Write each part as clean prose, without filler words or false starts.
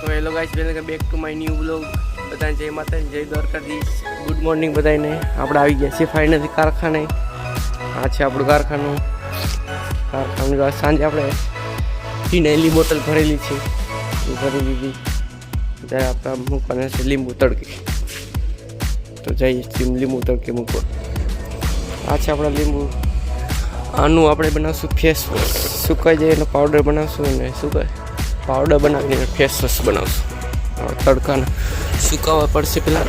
તો hello guys, welcome back to my new blog. બધાને જય માતા, જય દ્વારકાધીશ, ગુડ મોર્નિંગ બધાને. આપણે આવી ગયા છીએ ફાઇનલી કારખાને. આ છે આપણું કારખાનું. સાંજે આપણે ફિનાઇલની બોટલ ભરેલી છે, ભરી દીધી. ત્યારે આપણે મૂકવાના છે લીંબુ તડકે. તો જઈએ લીંબુ તડકે મૂકવા. આ છે આપણા લીંબુ. આનું આપણે બનાવશું ફેસ વોશ. સુકાઈ જાય એનો પાવડર બનાવશું અને સુકાય પાવડર બનાવીને ફેસ વોશ બનાવશું. તડકાને સુકાવવા પડશે પહેલાં.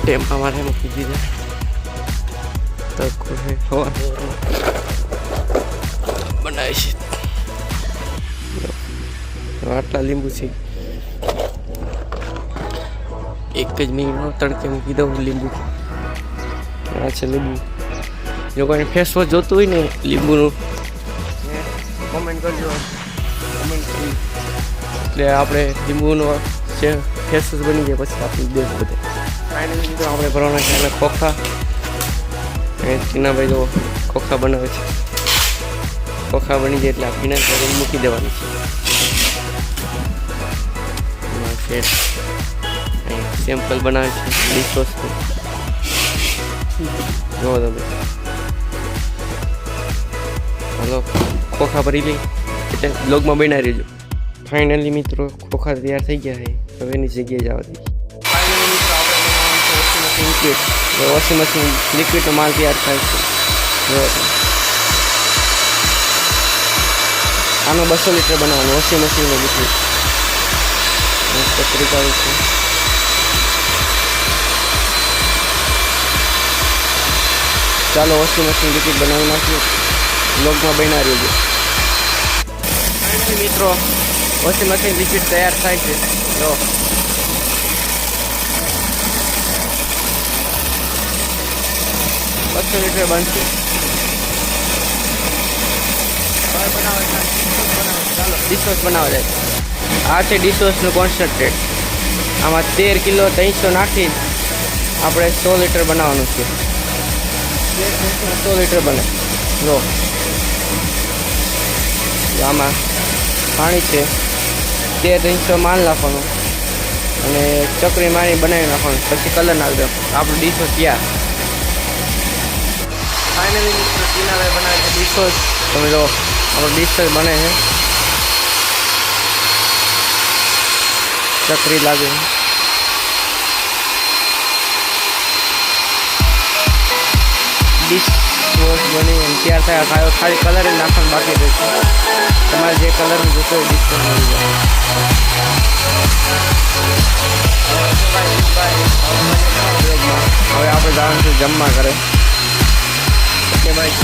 ટેમ્પા મારે મૂકી દીધા. તડકો છે હવા બનાવે છે. આટલા લીંબુ છે. એક જ મિનિટ તડકે મૂકી દઉં લીંબુ. આ છે લીંબુ. જો કોઈને ફેસ વોશ જોતું હોય ને લીંબુનું, કોમેન્ટ કરજો. કોમેન્ટ કરી એટલે આપણે લીંબુનો છે ફેસ વોશ બની જાય. પછી આપણે દેશ બધે ફાઇનલી મિત્રો આપણે ભરવાના છે અને ખોખા. ટીનાભાઈ તો ખોખા બનાવે છે. ખોખા બની જાય એટલે આપણે કરીને મૂકી દેવાની છે. સેમ્પલ બનાવે છે ડિશવોશનું. જોવો તમે. હાલો ખોખા ભરી લઈ એટલે બ્લોગમાં બનાવી રહેજો. ફાઇનલી મિત્રો ખોખા તૈયાર થઈ ગયા છે. હવે એની જગ્યાએ જવા દઈએ. ફાઇનલી મિત્રો આપણે બનાવવાનું છે વોશિંગ મશીન લિક્વિડનો માલ તૈયાર થાય છે. જો આનો 200 લીટર બનાવવાનું વોશિંગ મશીનનું લિક્વિડ. કચરી કાઢું છું. ચાલો વોશિંગ મશીન લિક્વિડ બનાવી નાખીએ. બ્લોગમાં બના રહેજો. ફાઇનલી મિત્રો વોશિંગ મશીન લિક્વિડ તૈયાર થાય છે. જો બસો લીટર બનશે. ચાલો ડિશવોશ બનાવવા જાય. આ છે ડિશવોશનું કોન્સન્ટ્રેટ. આમાં 13 કિલો 300 નાખી આપણે 100 લીટર બનાવવાનું છે. 100 લીટર બને. જો આમાં પાણી છે. 300 માલ નાખવાનું અને ચકરી મારી બનાવી નાખવાનું. પછી કલર નાખી દો. આપણું ડિશવોશ તૈયાર. ફાઇનલી મિત્રો ટીનાભાઈ બનાવે છે ડિશવોશ. તમે જો આપણું ડિશવોશ બને છે. ચકરી લાગે. ડિશવોશ બની અને તૈયાર થયા. ખાલી કલર જ નાખવાનું બાકી રહેશે. તમારે જે કલરનું જોતો હોય ડિશવોશ મળી જાય. હવે આપણે જવાનું છે જમવા કરે. ઓકે ભાઈ.